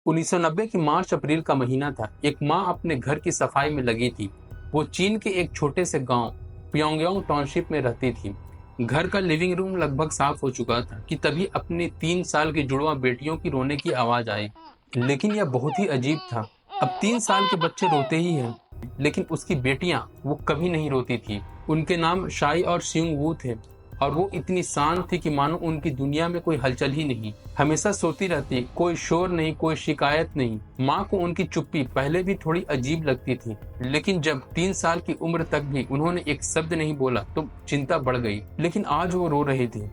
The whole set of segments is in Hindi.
1990 की मार्च अप्रैल का महीना था। एक माँ अपने घर की सफाई में लगी थी। वो चीन के एक छोटे से गांव प्योंगयांग टाउनशिप में रहती थी। घर का लिविंग रूम लगभग साफ हो चुका था कि तभी अपनी 3 साल की जुड़वा बेटियों की रोने की आवाज आई। लेकिन यह बहुत ही अजीब था। अब 3 साल के बच्चे रोते ही हैं, लेकिन उसकी बेटियां वो कभी नहीं रोती थी। उनके नाम शाई और सियुंग वू थे और वो इतनी शांत थी कि मानो उनकी दुनिया में कोई हलचल ही नहीं। हमेशा सोती रहती, कोई शोर नहीं, कोई शिकायत नहीं। माँ को उनकी चुप्पी पहले भी थोड़ी अजीब लगती थी, लेकिन जब 3 साल की उम्र तक भी उन्होंने एक शब्द नहीं बोला तो चिंता बढ़ गई। लेकिन आज वो रो रही थी।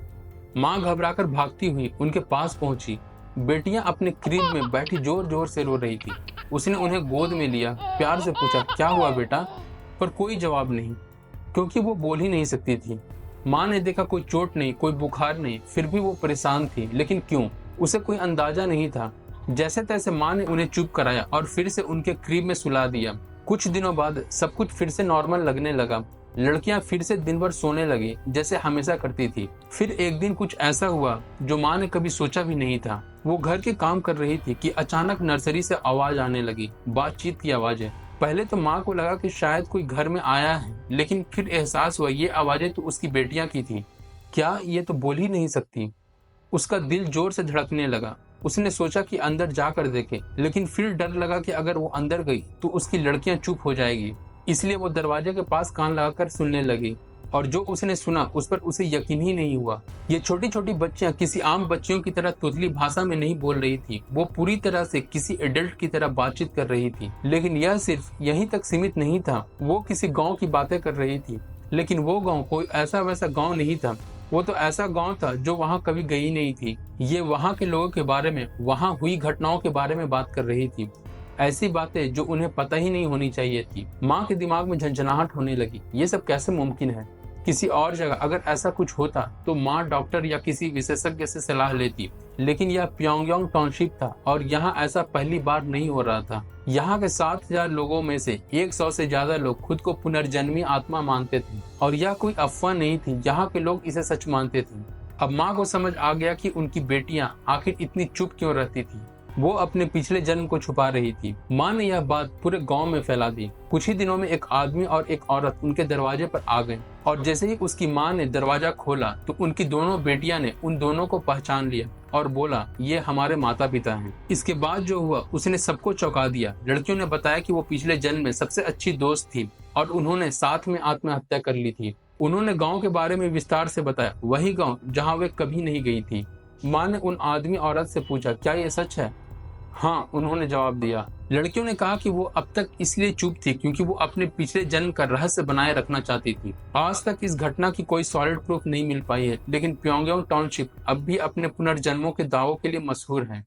माँ घबराकर भागती हुई उनके पास पहुंची। बेटियां अपने क्रीब में बैठी जोर जोर से रो रही थी। उसने उन्हें गोद में लिया, प्यार से पूछा, क्या हुआ बेटा? पर कोई जवाब नहीं, क्योंकि वो बोल ही नहीं सकती थी। माँ ने देखा कोई चोट नहीं, कोई बुखार नहीं, फिर भी वो परेशान थी। लेकिन क्यों, उसे कोई अंदाजा नहीं था। जैसे तैसे माँ ने उन्हें चुप कराया और फिर से उनके क्रीब में सुला दिया। कुछ दिनों बाद सब कुछ फिर से नॉर्मल लगने लगा। लड़कियां फिर से दिन भर सोने लगी जैसे हमेशा करती थी। फिर एक दिन कुछ ऐसा हुआ जो माँ ने कभी सोचा भी नहीं था। वो घर के काम कर रही थी कि अचानक नर्सरी से आवाज आने लगी, बातचीत की आवाजें। पहले तो माँ को लगा कि शायद कोई घर में आया है, लेकिन फिर एहसास हुआ ये आवाजें तो उसकी बेटियां की थी। क्या ये तो बोल ही नहीं सकती? उसका दिल जोर से धड़कने लगा। उसने सोचा कि अंदर जाकर देखे, लेकिन फिर डर लगा कि अगर वो अंदर गई तो उसकी लड़कियां चुप हो जाएगी। इसलिए वो दरवाजे के पास कान लगाकर सुनने लगी, और जो उसने सुना उस पर उसे यकीन ही नहीं हुआ। ये छोटी छोटी बच्चियां किसी आम बच्चियों की तरह तोतली भाषा में नहीं बोल रही थी। वो पूरी तरह से किसी एडल्ट की तरह बातचीत कर रही थी। लेकिन यह सिर्फ यहीं तक सीमित नहीं था। वो किसी गांव की बातें कर रही थी, लेकिन वो गांव कोई ऐसा वैसा गांव नहीं था। वो तो ऐसा गांव था जो वहां कभी गई नहीं थी। ये वहां के लोगों के बारे में, वहां हुई घटनाओं के बारे में बात कर रही थी। ऐसी बातें जो उन्हें पता ही नहीं होनी चाहिए थी। माँ के दिमाग में झंझनाहट होने लगी। ये सब कैसे मुमकिन है? किसी और जगह अगर ऐसा कुछ होता तो माँ डॉक्टर या किसी विशेषज्ञ से सलाह लेती। लेकिन यह प्योंगयांग टाउनशिप था और यहाँ ऐसा पहली बार नहीं हो रहा था। यहाँ के 7,000 लोगों में से 100 से ज्यादा लोग खुद को पुनर्जन्मी आत्मा मानते थे, और यह कोई अफवाह नहीं थी। यहाँ के लोग इसे सच मानते थे। अब माँ को समझ आ गया कि उनकी बेटियां आखिर इतनी चुप क्यों रहती थी। वो अपने पिछले जन्म को छुपा रही थी। माँ ने यह बात पूरे गांव में फैला दी। कुछ ही दिनों में एक आदमी और एक औरत उनके दरवाजे पर आ गए, और जैसे ही उसकी माँ ने दरवाजा खोला तो उनकी दोनों बेटियां ने उन दोनों को पहचान लिया और बोला, ये हमारे माता पिता हैं। इसके बाद जो हुआ उसने सबको चौंका दिया। लड़कियों ने बताया कि वो पिछले जन्म में सबसे अच्छी दोस्त थी और उन्होंने साथ में आत्महत्या कर ली थी। उन्होंने गाँव के बारे में विस्तार से बताया, वही गाँव जहाँ वे कभी नहीं गई थी। माँ ने उन आदमी औरत से पूछा, क्या ये सच है? हाँ, उन्होंने जवाब दिया। लड़कियों ने कहा कि वो अब तक इसलिए चुप थी क्योंकि वो अपने पिछले जन्म का रहस्य बनाए रखना चाहती थी। आज तक इस घटना की कोई सॉलिड प्रूफ नहीं मिल पाई है, लेकिन प्योंगयांग टाउनशिप अब भी अपने पुनर्जन्मों के दावों के लिए मशहूर है।